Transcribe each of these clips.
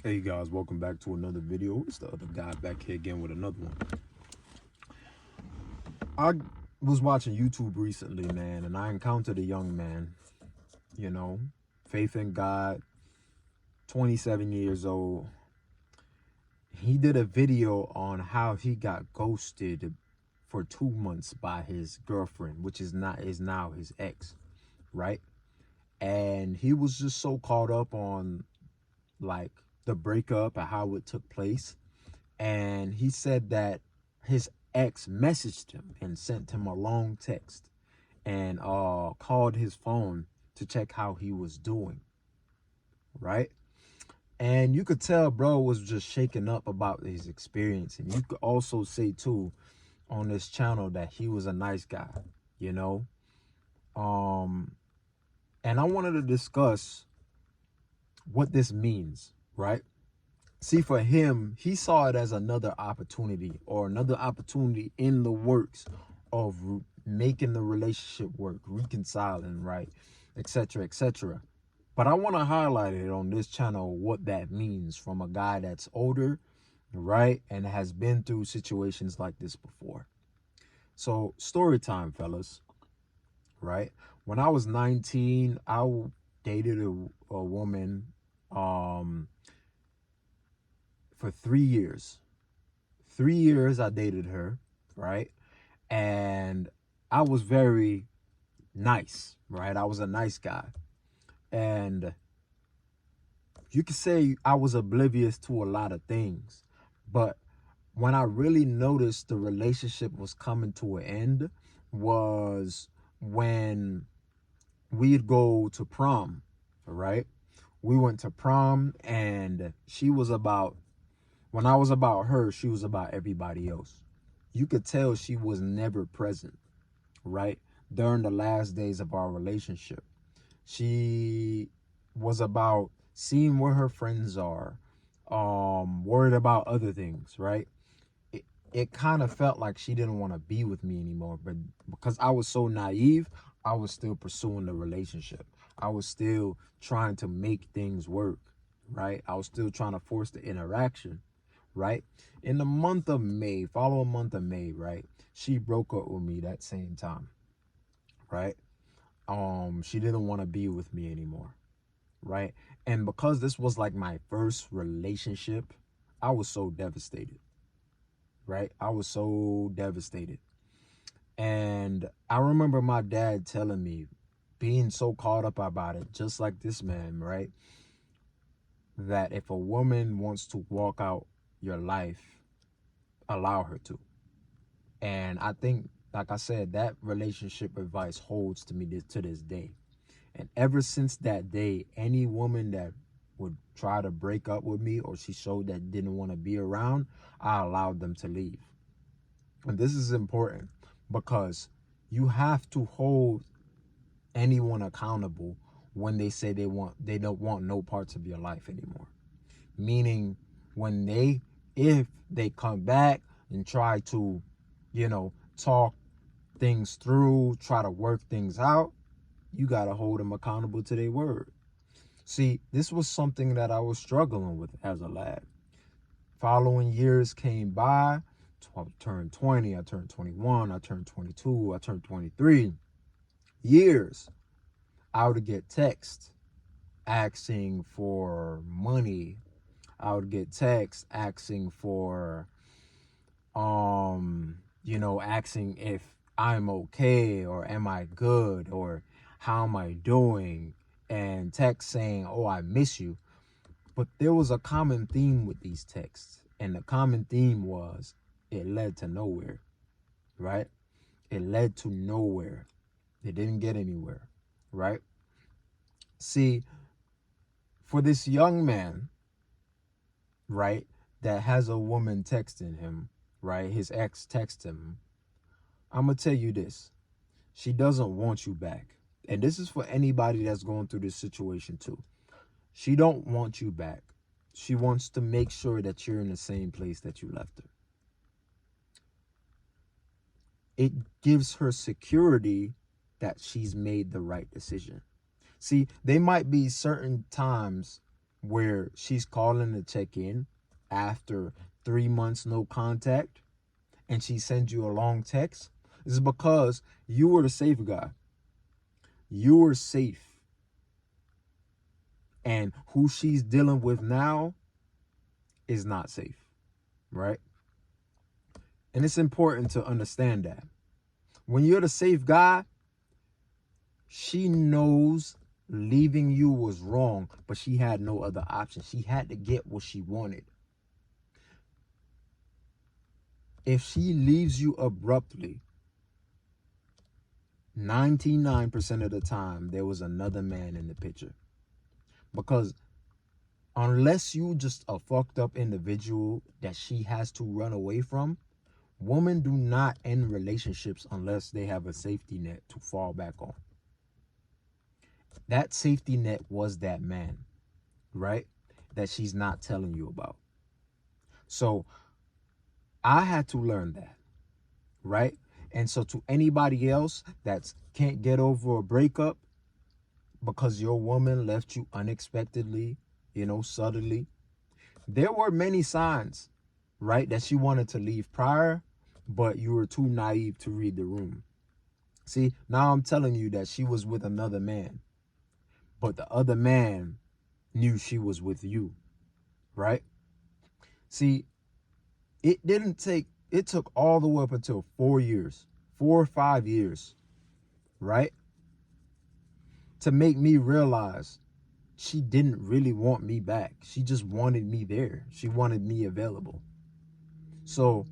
Hey guys, welcome back to another video. It's the other guy back here again with another one. I was watching YouTube recently, man, and I encountered a young man, you know, faith in God, 27 years old. He did a video on how he got ghosted for 2 months by his girlfriend, which is now his ex, right? And he was just so caught up on like the breakup and how it took place. And he said that his ex messaged him and sent him a long text and called his phone to check how he was doing, right? And you could tell bro was just shaken up about his experience. And you could also say too on this channel that he was a nice guy, you know. And I wanted to discuss what this means, right? See, for him, he saw it as another opportunity in the works of making the relationship work, reconciling, right, etc., etc. But I want to highlight it on this channel what that means from a guy that's older, right, and has been through situations like this before. So, story time, fellas, right? When I was 19, I dated a woman for 3 years. 3 years I dated her, right? And I was very nice, right? I was a nice guy. And you could say I was oblivious to a lot of things. But when I really noticed the relationship was coming to an end was when we'd go to prom, right? We went to prom and when I was about her, she was about everybody else. You could tell she was never present, right? During the last days of our relationship. She was about seeing where her friends are, worried about other things, right? It kind of felt like she didn't want to be with me anymore, but because I was so naive, I was still pursuing the relationship. I was still trying to make things work, right? I was still trying to force the interaction, right? In the month of May, following month of May, right? She broke up with me that same time, right? She didn't want to be with me anymore, right? And because this was like my first relationship, I was so devastated, right? I was so devastated. And I remember my dad telling me, being so caught up about it, just like this man, right? That if a woman wants to walk out your life, allow her to. And I think, like I said, that relationship advice holds to me to this day. And ever since that day, any woman that would try to break up with me or she showed that didn't want to be around, I allowed them to leave. And this is important because you have to hold anyone accountable when they say they don't want no parts of your life anymore. Meaning if they come back and try to, talk things through, try to work things out, you got to hold them accountable to their word. See, this was something that I was struggling with as a lad. Following years came by. I turned 20, I turned 21, I turned 22, I turned 23. Years, I would get texts asking for money. I would get texts asking for, asking if I'm okay or am I good or how am I doing, and text saying, oh, I miss you. But there was a common theme with these texts, and the common theme was it led to nowhere, right? It led to nowhere. It didn't get anywhere, right? See, for this young man, right, that has a woman texting him, right, his ex texts him, I'm going to tell you this. She doesn't want you back. And this is for anybody that's going through this situation too. She don't want you back. She wants to make sure that you're in the same place that you left her. It gives her security that she's made the right decision. See, there might be certain times where she's calling to check in after 3 months no contact, and she sends you a long text, is because you were the safe guy. You were safe. And who she's dealing with now is not safe, right? And it's important to understand that. When you're the safe guy, she knows leaving you was wrong, but she had no other option. She had to get what she wanted. If she leaves you abruptly, 99% of the time, there was another man in the picture. Because unless you just a fucked up individual that she has to run away from, women do not end relationships unless they have a safety net to fall back on. That safety net was that man, right? That she's not telling you about. So I had to learn that, right? And so to anybody else that can't get over a breakup because your woman left you unexpectedly, suddenly, there were many signs, right, that she wanted to leave prior, but you were too naive to read the room. See, now I'm telling you that she was with another man, but the other man knew she was with you, right? See, it took all the way up until 4 years, 4 or 5 years, right? To make me realize she didn't really want me back. She just wanted me there. She wanted me available. So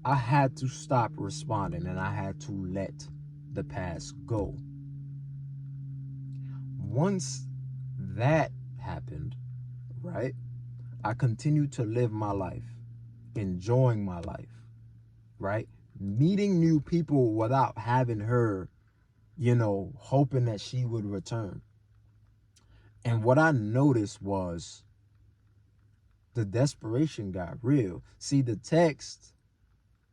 I had to stop responding and I had to let the past go. Once that happened, right, I continued to live my life, enjoying my life, right? Meeting new people without having her, hoping that she would return. And what I noticed was the desperation got real. See, the text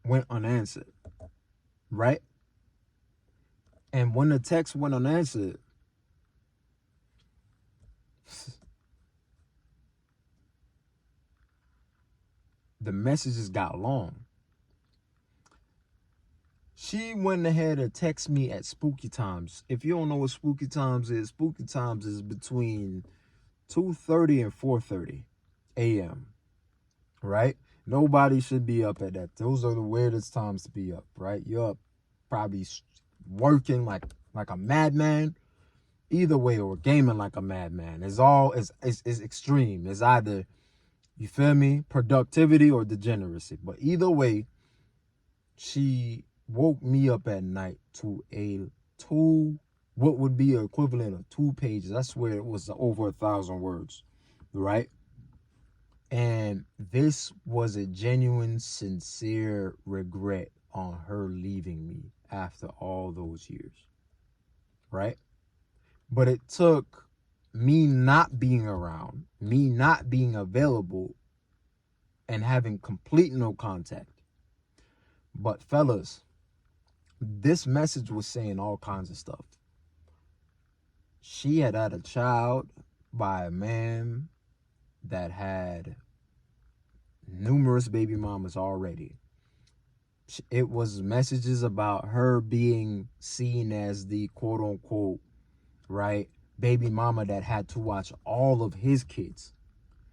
went unanswered, right? And when the text went unanswered, the messages got long. She went ahead and texted me at spooky times. If you don't know what spooky times is between 2:30 and 4:30 a.m., right? Nobody should be up at that. Those are the weirdest times to be up, right? You're up probably working like a madman. Either way, or gaming like a madman. It's extreme. It's either, you feel me, productivity or degeneracy. But either way, she woke me up at night to what would be equivalent of 2 pages. I swear it was over 1,000 words, right? And this was a genuine, sincere regret on her leaving me after all those years, right? But it took me not being around, me not being available, and having complete no contact. But fellas, this message was saying all kinds of stuff. She had a child by a man that had numerous baby mamas already. It was messages about her being seen as the quote unquote, right, baby mama that had to watch all of his kids.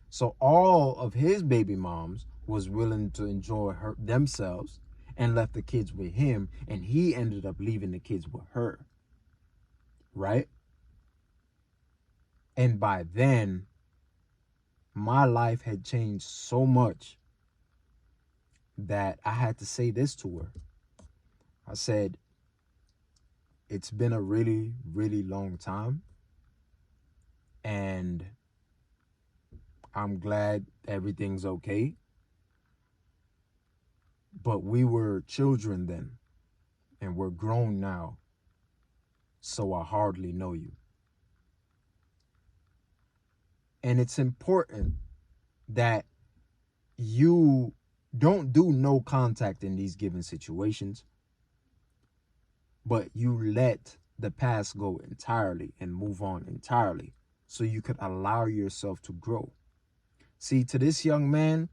So all of his baby moms was willing to enjoy themselves and left the kids with him, and he ended up leaving the kids with her, right? And by then, my life had changed so much that I had to say this to her. I said, it's been a really, really long time, and I'm glad everything's okay. But we were children then, and we're grown now, so I hardly know you. And it's important that you don't do no contact in these given situations, but you let the past go entirely and move on entirely. so you could allow yourself to grow. See, to this young man,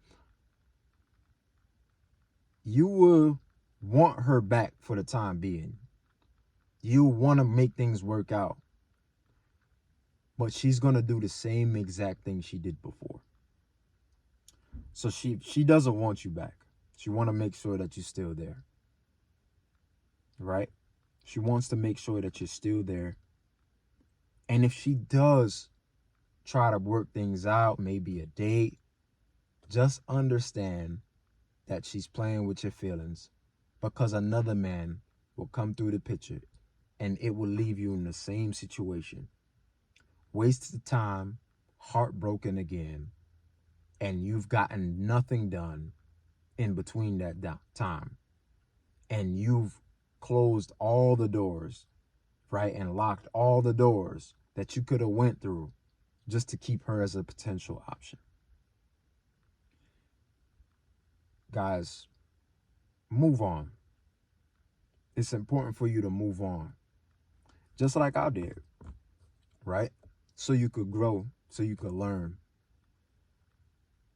you will want her back for the time being. You want to make things work out. But she's going to do the same exact thing she did before. So she doesn't want you back. She want to make sure that you're still there. Right? She wants to make sure that you're still there. And if she does try to work things out, maybe a date, just understand that she's playing with your feelings, because another man will come through the picture and it will leave you in the same situation. Wasted time, heartbroken again, and you've gotten nothing done in between that time. And you've closed all the doors, right? And locked all the doors that you could have went through just to keep her as a potential option. Guys, move on. It's important for you to move on. Just like I did, right? So you could grow, so you could learn.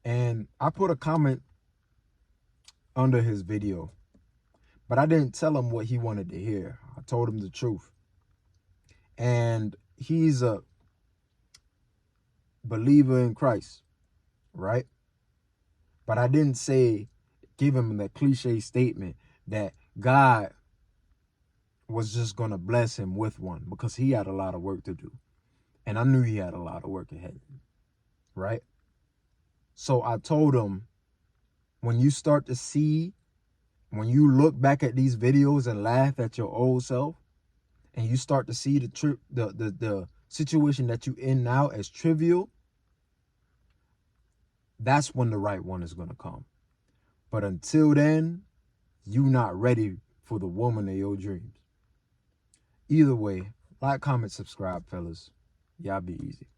And I put a comment under his video, but I didn't tell him what he wanted to hear. I told him the truth. And he's a believer in Christ, right? But I didn't give him the cliche statement that God was just going to bless him with one, because he had a lot of work to do. And I knew he had a lot of work ahead of him, right? So I told him, when you look back at these videos and laugh at your old self, and you start to see the situation that you in now as trivial, that's when the right one is going to come. But until then, you not ready for the woman of your dreams. Either way, like, comment, subscribe, fellas. Y'all be easy.